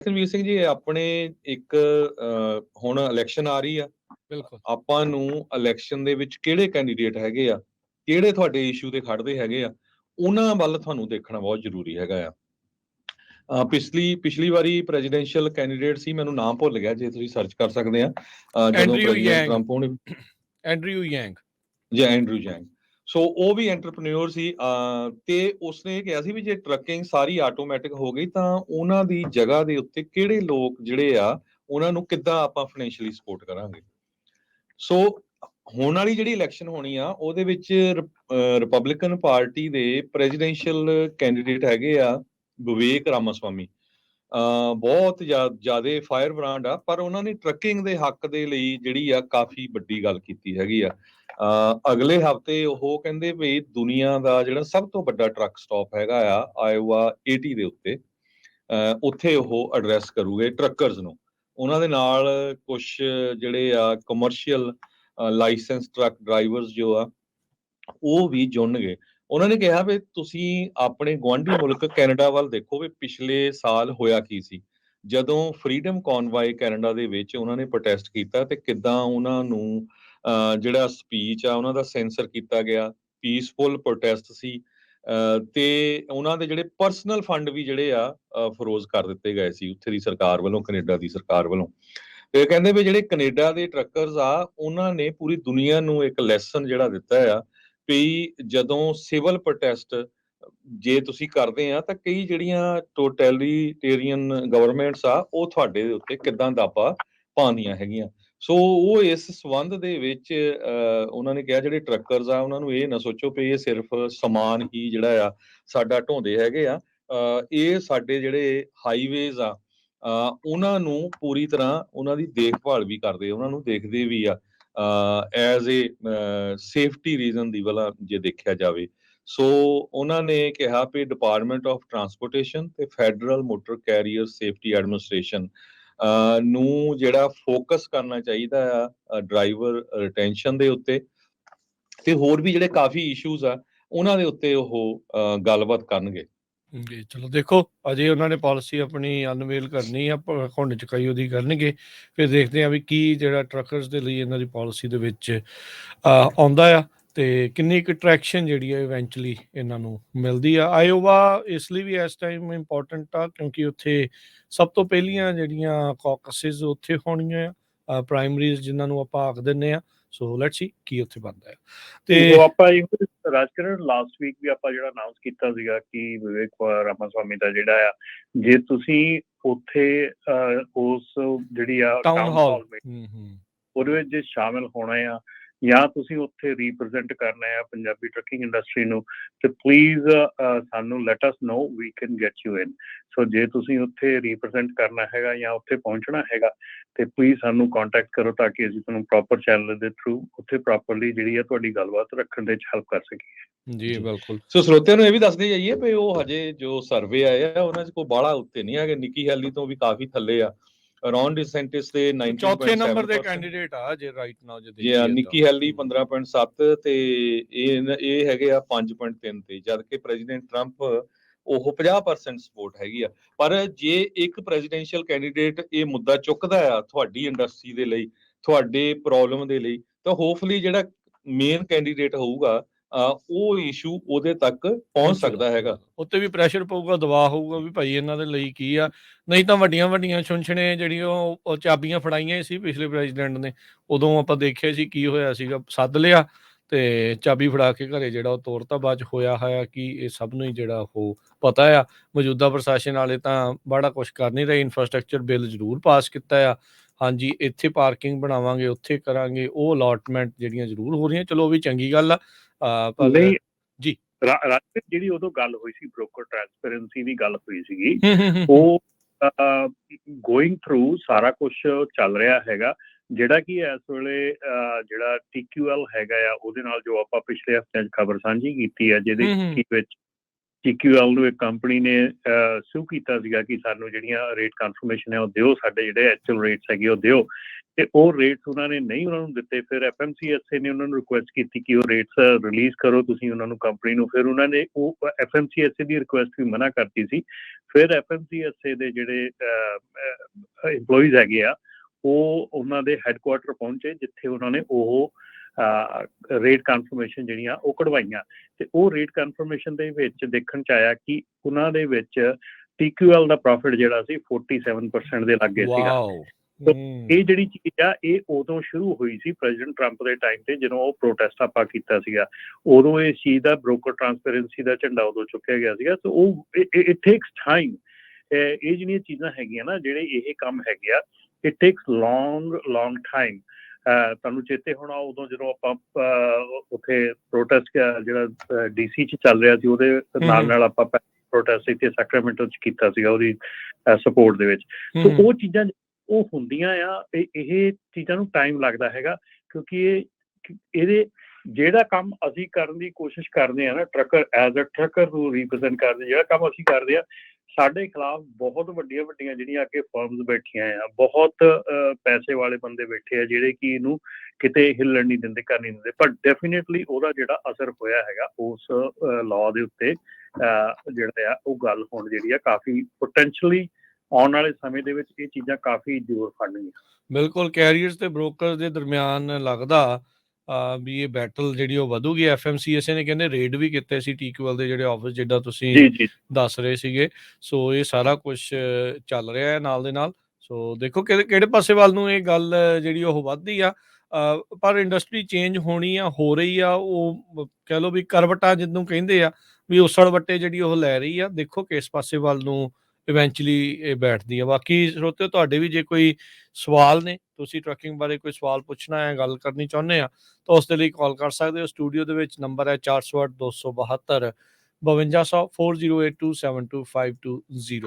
ਰਣਵੀਰ ਸਿੰਘ ਜੀ, ਆਪਣੇ ਇੱਕ ਹੁਣ ਇਲੈਕਸ਼ਨ ਆ ਰਹੀ ਆ। ਬਿਲਕੁਲ ਆਪਾਂ ਨੂੰ ਇਲੈਕਸ਼ਨ ਦੇ ਵਿੱਚ ਕਿਹੜੇ ਕੈਂਡੀਡੇਟ ਹੈਗੇ ਆ, ਕਿਹੜੇ ਤੁਹਾਡੇ ਇਸ਼ੂ ਤੇ ਖੜਦੇ ਹੈਗੇ ਆ, ਉਹਨਾਂ ਵੱਲ ਤੁਹਾਨੂੰ ਦੇਖਣਾ ਬਹੁਤ ਜ਼ਰੂਰੀ ਹੈਗਾ ਆ। ਪਿਛਲੀ ਵਾਰੀ ਪ੍ਰੈਜ਼ੀਡੈਂਸ਼ੀਅਲ ਕੈਂਡੀਡੇਟ ਸੀ, ਮੈਨੂੰ ਨਾਮ ਭੁੱਲ ਗਿਆ, ਜੇ ਤੁਸੀਂ ਸਰਚ ਕਰ ਸਕਦੇ ਆ। ਜਦੋਂ ਪ੍ਰੈਜ਼ੀਡੈਂਟ ਟਰੰਪ ਹੋਣੇ ਐਂਡਰਿਊ ਯੈਂਗ ਜਾਂ ਐਂਡਰੂ ਜੈਂਗ, ਸੋ ਉਹ ਵੀ ਐਂਟਰਪ੍ਰੈਨਿਓਰ ਸੀ। ਤੇ ਉਸਨੇ ਇਹ ਕਿਹਾ ਸੀ ਵੀ ਜੇ ਟਰੱਕਿੰਗ ਸਾਰੀ ਆਟੋਮੈਟਿਕ ਹੋ ਗਈ ਤਾਂ ਉਹਨਾਂ ਦੀ ਜਗ੍ਹਾ ਦੇ ਉੱਤੇ ਕਿਹੜੇ ਲੋਕ ਜਿਹੜੇ ਆ ਉਹਨਾਂ ਨੂੰ ਕਿੱਦਾਂ ਆਪਾਂ ਫਾਈਨੈਂਸ਼ੀਅਲੀ ਸਪੋਰਟ ਕਰਾਂਗੇ। ਸੋ ਹੁਣ ਵਾਲੀ ਜਿਹੜੀ ਇਲੈਕਸ਼ਨ ਹੋਣੀ ਆ ਉਹਦੇ ਵਿੱਚ ਰਿਪਬਲਿਕਨ ਪਾਰਟੀ ਦੇ ਪ੍ਰੈਜ਼ੀਡੈਂਸ਼ੀਅਲ ਕੈਂਡੀਡੇਟ ਹੈਗੇ ਆ ਵਿਵੇਕ ਰਾਮਾਸਵਾਮੀ। ਬਹੁਤ ਜ਼ਿਆਦਾ ਫਾਇਰ ਬ੍ਰਾਂਡ ਆ, ਪਰ ਉਹਨਾਂ ਨੇ ਟਰੱਕਿੰਗ ਦੇ ਹੱਕ ਦੇ ਲਈ ਜਿਹੜੀ ਆ ਕਾਫੀ ਵੱਡੀ ਗੱਲ ਕੀਤੀ ਹੈਗੀ ਆ। ਅਗਲੇ ਹਫਤੇ ਉਹ ਕਹਿੰਦੇ ਵੀ ਦੁਨੀਆ ਦਾ ਜਿਹੜਾ ਸਭ ਤੋਂ ਵੱਡਾ ਟਰੱਕ ਸਟਾਪ ਹੈਗਾ ਆ ਆਇਓਵਾ 80 ਦੇ ਉੱਤੇ, ਉੱਥੇ ਉਹ ਐਡਰੈਸ ਕਰੂਗੇ ਟਰੱਕਰਸ ਨੂੰ। ਉਹਨਾਂ ਦੇ ਨਾਲ ਕੁਝ ਜਿਹੜੇ ਆ ਕਮਰਸ਼ੀਅਲ ਲਾਇਸੈਂਸ ਟਰੱਕ ਡਰਾਈਵਰਸ ਜੋ ਆ ਉਹ ਵੀ ਜੁੜਨਗੇ। ਉਹਨਾਂ ਨੇ ਕਿਹਾ ਵੀ ਤੁਸੀਂ ਆਪਣੇ ਗੁਆਂਢੀ ਮੁਲਕ ਕੈਨੇਡਾ ਵੱਲ ਦੇਖੋ ਵੀ ਪਿਛਲੇ ਸਾਲ ਹੋਇਆ ਕੀ ਸੀ, ਜਦੋਂ ਫਰੀडम ਕਨਵਾਏ ਕੈਨੇਡਾ ਦੇ ਵਿੱਚ ਉਹਨਾਂ ਨੇ ਪ੍ਰੋਟੈਸਟ ਕੀਤਾ ਤੇ ਕਿੱਦਾਂ ਉਹਨਾਂ ਨੂੰ ਜਿਹੜਾ ਸਪੀਚ ਆ ਉਹਨਾਂ ਦਾ ਸੈਂਸਰ ਕੀਤਾ ਗਿਆ। ਪੀਸਫੁਲ ਪ੍ਰੋਟੈਸਟ ਸੀ, ਤੇ ਉਹਨਾਂ ਦੇ ਜਿਹੜੇ ਪਰਸਨਲ ਫੰਡ ਵੀ ਜਿਹੜੇ ਆ ਫਰੋਜ਼ ਕਰ ਦਿੱਤੇ ਗਏ ਸੀ ਉੱਥੇ ਦੀ ਸਰਕਾਰ ਵੱਲੋਂ, ਕੈਨੇਡਾ ਦੀ ਸਰਕਾਰ ਵੱਲੋਂ। ਤੇ ਕਹਿੰਦੇ ਵੀ ਜਿਹੜੇ ਕੈਨੇਡਾ ਦੇ ਟਰੱਕਰਸ ਆ ਉਹਨਾਂ ਨੇ ਪੂਰੀ ਦੁਨੀਆ ਨੂੰ ਇੱਕ ਲੈਸਨ ਜਿਹੜਾ ਦਿੱਤਾ ਆ ਵੀ ਜਦੋਂ ਸਿਵਲ ਪ੍ਰੋਟੈਸਟ ਜੇ ਤੁਸੀਂ ਕਰਦੇ ਆ ਤਾਂ ਕਈ ਜਿਹੜੀਆਂ ਟੋਟੈਲੀਟੇਰੀਅਨ ਗਵਰਨਮੈਂਟਸ ਆ ਉਹ ਤੁਹਾਡੇ ਦੇ ਉੱਤੇ ਕਿੱਦਾਂ ਦਾਪਾ ਪਾਉਂਦੀਆਂ ਹੈਗੀਆਂ। ਸੋ ਉਹ ਇਸ ਸੰਬੰਧ ਦੇ ਵਿੱਚ ਉਹਨਾਂ ਨੇ ਕਿਹਾ ਜਿਹੜੇ ਟਰੱਕਰਸ ਆ ਉਹਨਾਂ ਨੂੰ ਇਹ ਨਾ ਸੋਚੋ ਵੀ ਇਹ ਸਿਰਫ ਸਮਾਨ ਹੀ ਜਿਹੜਾ ਆ ਸਾਡਾ ਢੋਂਦੇ ਹੈਗੇ ਆ। ਇਹ ਸਾਡੇ ਜਿਹੜੇ ਹਾਈਵੇਜ਼ ਆ ਉਹਨਾਂ ਨੂੰ ਪੂਰੀ ਤਰ੍ਹਾਂ ਉਹਨਾਂ ਦੀ ਦੇਖਭਾਲ ਵੀ ਕਰਦੇ, ਉਹਨਾਂ ਨੂੰ ਦੇਖਦੇ ਵੀ ਆ ਐਜ਼ ਏ ਸੇਫਟੀ ਰੀਜ਼ਨ ਦੀ ਵਾਲਾ ਜੇ ਦੇਖਿਆ ਜਾਵੇ। ਸੋ ਉਹਨਾਂ ਨੇ ਕਿਹਾ ਵੀ ਡਿਪਾਰਟਮੈਂਟ ਆਫ ਟਰਾਂਸਪੋਰਟੇਸ਼ਨ ਤੇ federal motor carrier safety administration ਨੂੰ ਜਿਹੜਾ ਫੋਕਸ ਕਰਨਾ ਚਾਹੀਦਾ ਆ ਡਰਾਈਵਰ ਰਿਟੈਂਸ਼ਨ ਦੇ ਉੱਤੇ, ਤੇ ਹੋਰ ਵੀ ਜਿਹੜੇ ਕਾਫੀ ਇਸ਼ੂਜ਼ ਆ ਉਹਨਾਂ ਦੇ ਉੱਤੇ ਉਹ ਗੱਲਬਾਤ ਕਰਨਗੇ। ਜੀ ਚਲੋ ਦੇਖੋ, ਅਜੇ ਉਹਨਾਂ ਨੇ ਪਾਲਿਸੀ ਆਪਣੀ ਅਨਵੇਲ ਕਰਨੀ ਆ, ਘੁੰਡ ਚੁਕਾਈ ਉਹਦੀ ਕਰਨਗੇ, ਫਿਰ ਦੇਖਦੇ ਆ ਵੀ ਕੀ ਜਿਹੜਾ ਟਰੱਕਰਸ ਦੇ ਲਈ ਇਹਨਾਂ ਦੀ ਪਾਲਿਸੀ ਦੇ ਵਿੱਚ ਆਉਂਦਾ ਆ ਤੇ ਕਿੰਨੀ ਕੁ ਟਰੈਕਸ਼ਨ ਜਿਹੜੀ ਹੈ ਇਵੈਂਚੁਅਲੀ ਇਹਨਾਂ ਨੂੰ ਮਿਲਦੀ ਆ। ਆਇਓਵਾ ਇਸ ਲਈ ਵੀ ਇਸ ਟਾਈਮ ਇੰਪੋਰਟੈਂਟ ਆ ਕਿਉਂਕਿ ਉੱਥੇ ਸਭ ਤੋਂ ਪਹਿਲੀਆਂ ਜਿਹੜੀਆਂ ਕਾਕਸਿਸ ਉੱਥੇ ਹੋਣੀਆਂ ਆ, ਪ੍ਰਾਇਮਰੀਜ਼ ਜਿਨ੍ਹਾਂ ਨੂੰ ਆਪਾਂ ਆਖ ਦਿੰਦੇ ਆ। ਸੋ ਲੈਟਸ ਸੀ ਕੀ ਉੱਥੇ ਬਣਦਾ ਹੈ। ਤੇ ਆਪਾਂ ਰਾਜਕਰਨ ਲਾਸਟ ਵੀਕ ਵੀ ਆਪਾਂ ਜਿਹੜਾ ਅਨਾਉਂਸ ਕੀਤਾ ਸੀਗਾ ਕਿ ਵਿਵੇਕ ਰਾਮਾਸਵਾਮੀ ਦਾ ਜਿਹੜਾ ਆ, ਜੇ ਤੁਸੀਂ ਉੱਥੇ ਉਸ ਜਿਹੜੀ ਆ ਟਾਊਨ ਹਾਲ ਉਹਦੇ ਵਿੱਚ ਜੇ ਸ਼ਾਮਿਲ ਹੋਣਾ ਆ ਜਾਂ ਤੁਸੀਂ ਉੱਥੇ ਰੀਪ੍ਰਜੈਂਟ ਕਰਨਾ ਆ ਪੰਜਾਬੀ ਟਰੱਕਿੰਗ ਇੰਡਸਟਰੀ ਨੂੰ, ਤੇ ਪਲੀਜ਼ ਸਾਨੂੰ let us know, we can get you in. So ਜੇ ਤੁਸੀਂ ਉੱਥੇ ਰੀਪ੍ਰਜੈਂਟ ਕਰਨਾ ਹੈਗਾ ਜਾਂ ਉੱਥੇ ਪਹੁੰਚਣਾ ਹੈਗਾ ਤੇ ਪਲੀਜ਼ ਸਾਨੂੰ ਕੰਟੈਕਟ ਕਰੋ ਤਾਂ ਕਿ ਅਸੀਂ ਤੁਹਾਨੂੰ ਪ੍ਰੋਪਰ ਚੈਨਲ ਦੇ ਥਰੂ ਉੱਥੇ ਪ੍ਰੋਪਰਲੀ ਜਿਹੜੀ ਆ ਤੁਹਾਡੀ ਗੱਲਬਾਤ ਰੱਖਣ ਦੇ ਵਿੱਚ ਹੈਲਪ ਕਰ ਸਕੀਏ। ਜੀ ਬਿਲਕੁਲ। ਸੋ ਸਰੋਤਿਆਂ ਨੂੰ ਇਹ ਵੀ ਦੱਸਦੇ ਜਾਈਏ ਵੀ ਉਹ ਹਜੇ ਜੋ ਸਰਵੇ ਆਏ ਆ ਉਹਨਾਂ 'ਚ ਕੋਈ ਬਾਹਲਾ ਉੱਤੇ ਨਹੀਂ ਹੈਗੇ, ਨਿੱਕੀ ਹੈਲੀ ਤੋਂ ਵੀ ਕਾਫੀ ਥੱਲੇ ਆ। ਰੌਨ ਡਿਸੈਂਟਿਸ ਦੇ 19.7 ਚੌਥੇ ਨੰਬਰ ਦੇ ਕੈਂਡੀਡੇਟ ਆ ਜੇ ਰਾਈਟ ਨਾਓ ਜੇ ਦੇਖੀਏ, ਨਿੱਕੀ ਹੈਲੀ 15.7 ਤੇ ਇਹ ਹੈਗੇ ਆ 5.3 ਤੇ, ਜਦ ਕਿ ਪ੍ਰੈਜ਼ੀਡੈਂਟ ਟਰੰਪ ਉਹ 50% ਸਪੋਰਟ ਹੈਗੀ ਆ। ਪਰ ਜੇ ਇੱਕ ਪ੍ਰੈਜ਼ੀਡੈਂਸ਼ੀਅਲ ਕੈਂਡੀਡੇਟ ਇਹ ਮੁੱਦਾ ਚੁੱਕਦਾ ਆ ਤੁਹਾਡੀ ਇੰਡਸਟਰੀ ਦੇ ਲਈ, ਤੁਹਾਡੇ ਪ੍ਰੋਬਲਮ ਦੇ ਲਈ, ਤਾਂ ਹੋਪਫੁਲੀ ਜਿਹੜਾ ਮੇਨ ਕੈਂਡੀਡੇਟ ਹੋਊਗਾ ਉਹ ਇਸ਼ੂ ਉਹਦੇ ਤੱਕ ਪਹੁੰਚ ਸਕਦਾ ਹੈਗਾ। ਉੱਤੇ ਵੀ ਪ੍ਰੈਸ਼ਰ ਪਊਗਾ, ਦਬਾਅ ਹੋਊਗਾ ਵੀ ਭਾਈ ਇਹਨਾਂ ਦੇ ਲਈ ਕੀ ਆ। ਨਹੀਂ ਤਾਂ ਵੱਡੀਆਂ ਛੁੰਛਣੇ ਜਿਹੜੀਆਂ ਉਹ ਚਾਬੀਆਂ ਫੜਾਈਆਂ ਸੀ ਪਿਛਲੇ ਪ੍ਰੈਜ਼ੀਡੈਂਟ ਨੇ, ਉਦੋਂ ਆਪਾਂ ਦੇਖਿਆ ਸੀ ਕੀ ਹੋਇਆ ਸੀਗਾ, ਸੱਦ ਲਿਆ ਤੇ ਚਾਬੀ ਫੜਾ ਕੇ ਘਰੇ ਜਿਹੜਾ ਉਹ ਤੋਰਤਾ। ਬਾਅਦ 'ਚ ਹੋਇਆ ਕਿ ਇਹ ਸਭ ਨੂੰ ਹੀ ਜਿਹੜਾ ਉਹ ਪਤਾ ਆ। ਮੌਜੂਦਾ ਪ੍ਰਸ਼ਾਸਨ ਵਾਲੇ ਤਾਂ ਬੜਾ ਕੁਛ ਕਰ ਨਹੀਂ ਰਹੇ। ਇਨਫਰਾਸਟਰਕਚਰ ਬਿੱਲ ਜ਼ਰੂਰ ਪਾਸ ਕੀਤਾ ਆ, ਹਾਂਜੀ ਇੱਥੇ ਪਾਰਕਿੰਗ ਬਣਾਵਾਂਗੇ, ਉੱਥੇ ਕਰਾਂਗੇ, ਉਹ ਅਲਾਟਮੈਂਟ ਜਿਹੜੀਆਂ ਜ਼ਰੂਰ ਹੋ ਰਹੀਆਂ, ਚਲੋ ਉਹ ਵੀ ਚੰਗੀ ਗੱਲ ਆ। ਪਰ ਜੀ ਜਿਹੜੀ ਉਦੋਂ ਗੱਲ ਹੋਈ ਸੀ ਬ੍ਰੋਕਰ ਟ੍ਰਾਂਸਪੇਰੈਂਸੀ ਦੀ ਗੱਲ ਹੋਈ ਸੀਗੀ, ਉਹ ਗੋਇੰਗ ਥਰੂ ਸਾਰਾ ਕੁਝ ਚੱਲ ਰਿਹਾ ਹੈਗਾ। ਜਿਹੜਾ ਕਿ ਇਸ ਵੇਲੇ ਜਿਹੜਾ TQL ਹੈਗਾ ਆ ਉਹਦੇ ਨਾਲ ਜੋ ਆਪਾਂ ਪਿਛਲੇ ਹਫ਼ਤਿਆਂ 'ਚ ਖਬਰ ਸਾਂਝੀ ਕੀਤੀ ਹੈ, ਜਿਹਦੇ ਵਿੱਚ TQL ਨੂੰ ਇੱਕ ਕੰਪਨੀ ਨੇ ਸੂ ਕੀਤਾ ਸੀਗਾ ਕਿ ਸਾਨੂੰ ਜਿਹੜੀਆਂ ਰੇਟ ਕਨਫਰਮੇਸ਼ਨ ਹੈ ਉਹ ਦਿਓ, ਸਾਡੇ ਜਿਹੜੇ ਐਕਚੁਅਲ ਰੇਟਸ ਹੈਗੇ ਉਹ ਦਿਓ। ਤੇ ਉਹ ਰੇਟਸ ਉਹਨਾਂ ਨੇ ਨਹੀਂ ਉਹਨਾਂ ਨੂੰ ਦਿੱਤੇ। ਫਿਰ FMCSA ਨੇ ਉਹਨਾਂ ਨੂੰ ਰਿਕੁਐਸਟ ਕੀਤੀ ਕਿ ਉਹ ਰੇਟਸ ਰਿਲੀਜ਼ ਕਰੋ ਤੁਸੀਂ ਉਹਨਾਂ ਨੂੰ, ਕੰਪਨੀ ਨੂੰ। ਫਿਰ ਉਹਨਾਂ ਨੇ ਉਹ FMCSA ਦੀ ਰਿਕੁਐਸਟ ਵੀ ਮਨਾ ਕਰਤੀ ਸੀ। ਫਿਰ FMCSA ਦੇ ਜਿਹੜੇ EMPLOYEES ਹੈਗੇ ਆ ਉਹ ਉਹਨਾਂ ਦੇ ਹੈੱਡਕੁਆਟਰ ਪਹੁੰਚੇ, ਜਿੱਥੇ ਉਹਨਾਂ ਨੇ ਉਹ ਰੇਟ ਕਨਫਰਮੇਸ਼ਨ ਜਿਹੜੀਆਂ ਉਹ ਕਢਵਾਈਆਂ। ਤੇ ਉਹ ਰੇਟ ਕਨਫਰਮੇਸ਼ਨ ਦੇ ਵਿੱਚ ਦੇਖਣ 'ਚ ਆਇਆ ਕਿ ਉਹਨਾਂ ਦੇ ਵਿੱਚ TQL ਦਾ ਪ੍ਰੋਫਿਟ ਜਿਹੜਾ ਸੀ 47% ਦੇ ਲਾਗੇ ਸੀਗਾ। ਇਹ ਜਿਹੜੀ ਚੀਜ਼ ਆ ਇਹ ਉਦੋਂ ਸ਼ੁਰੂ ਹੋਈ ਸੀ ਪ੍ਰੈਜ਼ੀਡੈਂਟ ਟਰੰਪ ਦੇ ਟਾਈਮ ਤੇ, ਜਦੋਂ ਉਹ ਪ੍ਰੋਟੈਸਟ ਆਪਾਂ ਕੀਤਾ ਸੀਗਾ। ਉਦੋਂ ਇਸ ਚੀਜ਼ ਦਾ ਬ੍ਰੋਕਰ ਟਰਾਂਸਪੇਰੈਂਸੀ ਦਾ ਝੰਡਾ ਉਦੋਂ ਚੁੱਕਿਆ ਗਿਆ ਸੀਗਾ। ਸੋ ਉਹ ਇਟ ਟੇਕਸ ਟਾਈਮ। ਇਹ ਜਿਹੜੀਆਂ ਚੀਜ਼ਾਂ ਹੈਗੀਆਂ ਨਾ, ਜਿਹੜੇ ਇਹ ਕੰਮ ਹੈਗੇ ਆ, ਇਟ ਟੇਕਸ ਲੌਂਗ ਟਾਈਮ। ਤੁਹਾਨੂੰ ਚੇਤੇ ਹੋਣਾ ਉਦੋਂ ਜਦੋਂ ਆਪਾਂ ਉੱਥੇ ਪ੍ਰੋਟੈਸਟ ਜਿਹੜਾ DC 'ਚ ਚੱਲ ਰਿਹਾ ਸੀ, ਉਹਦੇ ਨਾਲ ਆਪਾਂ ਪ੍ਰੋਟੈਸਟ ਇੱਥੇ ਸੈਕਰਾਮੈਂਟੋ 'ਚ ਕੀਤਾ ਸੀਗਾ ਉਹਦੀ ਸਪੋਰਟ ਦੇ ਵਿੱਚ। ਸੋ ਉਹ ਚੀਜ਼ਾਂ ਉਹ ਹੁੰਦੀਆਂ ਆ। ਇਹ ਚੀਜ਼ਾਂ ਨੂੰ ਟਾਈਮ ਲੱਗਦਾ ਹੈਗਾ, ਕਿਉਂਕਿ ਇਹਦੇ ਜਿਹੜਾ ਕੰਮ ਅਸੀਂ ਕਰਨ ਦੀ ਕੋਸ਼ਿਸ਼ ਕਰਦੇ ਆ ਨਾ, ਟਰੱਕਰ ਐਜ਼ ਅ ਟਰੱਕਰ ਨੂੰ ਰਿਪਰੈਜ਼ੈਂਟ ਕਰਦੇ, ਜਿਹੜਾ ਕੰਮ ਅਸੀਂ ਕਰਦੇ ਆ, ਸਾਡੇ ਖਿਲਾਫ ਬਹੁਤ ਵੱਡੀਆਂ ਜਿਹੜੀਆਂ ਅੱਗੇ ਫਰਮਸ ਬੈਠੀਆਂ ਆ, ਬਹੁਤ ਪੈਸੇ ਵਾਲੇ ਬੰਦੇ ਬੈਠੇ ਆ, ਜਿਹੜੇ ਕਿ ਇਹਨੂੰ ਕਿਤੇ ਹਿੱਲਣ ਨਹੀਂ ਦਿੰਦੇ, ਕਰ ਨਹੀਂ ਦਿੰਦੇ। ਪਰ ਡੈਫੀਨੇਟਲੀ ਉਹਦਾ ਜਿਹੜਾ ਅਸਰ ਹੋਇਆ ਹੈਗਾ ਉਸ ਲਾਅ ਦੇ ਉੱਤੇ, ਜਿਹੜਾ ਆ ਉਹ ਗੱਲ ਹੁਣ ਜਿਹੜੀ ਆ ਕਾਫੀ ਪੋਟੈਂਸ਼ੀਅਲੀ ਆਉਣ ਵਾਲੇ ਸਮੇਂ ਦੇ ਵਿੱਚ ਇਹ ਚੀਜ਼ਾਂ ਕਾਫੀ ਜ਼ੋਰ ਫੜਨਗੀਆਂ। ਬਿਲਕੁਲ, ਕੈਰੀਅਰਸ ਤੇ ਬ੍ਰੋਕਰਸ ਦੇ ਦਰਮਿਆਨ ਲੱਗਦਾ ਵੀ ਇਹ ਬੈਟਲ ਜਿਹੜੀ ਉਹ ਵਧੂਗੀ। FMCSA ਨੇ ਕਹਿੰਦੇ ਰੇਡ ਵੀ ਕੀਤੇ ਸੀ TQL ਦੇ ਜਿਹੜੇ ਆਫਿਸ, ਜਿੱਦਾਂ ਤੁਸੀਂ ਦੱਸ ਰਹੇ ਸੀਗੇ। ਸੋ ਇਹ ਸਾਰਾ ਕੁਝ ਚੱਲ ਰਿਹਾ ਹੈ ਨਾਲ ਦੇ ਨਾਲ। ਸੋ ਦੇਖੋ ਕਿਹੜੇ ਪਾਸੇ ਵੱਲ ਨੂੰ ਇਹ ਗੱਲ ਜਿਹੜੀ ਉਹ ਵੱਧਦੀ ਆ। ਪਰ ਇੰਡਸਟਰੀ ਚੇਂਜ ਹੋਣੀ ਆ, ਹੋ ਰਹੀ ਆ। ਉਹ ਕਹਿ ਲਓ ਵੀ ਕਰਵਟਾਂ ਜਿਹਨੂੰ ਕਹਿੰਦੇ ਆ, ਵੀ ਉਸੜ ਵੱਟੇ ਜਿਹੜੀ ਉਹ ਲੈ ਰਹੀ ਆ। ਦੇਖੋ ਕਿਸ ਪਾਸੇ ਵੱਲ ਨੂੰ ਇਵੈਂਚੁਅਲੀ ਇਹ ਬੈਠਦੀ ਆ। ਬਾਕੀ ਸਰੋਤਿਓ, ਤੁਹਾਡੇ ਵੀ ਜੇ ਕੋਈ ਸਵਾਲ ਨੇ, ਤੁਸੀਂ ਟਰੱਕਿੰਗ ਬਾਰੇ ਕੋਈ ਸਵਾਲ ਪੁੱਛਣਾ ਹੈ, ਗੱਲ ਕਰਨੀ ਚਾਹੁੰਦੇ ਆ, ਤਾਂ ਉਸ ਦੇ ਲਈ ਕਾਲ ਕਰ ਸਕਦੇ ਹੋ। ਸਟੂਡੀਓ ਦੇ ਵਿੱਚ ਨੰਬਰ ਹੈ 408 272 5200 4082725220।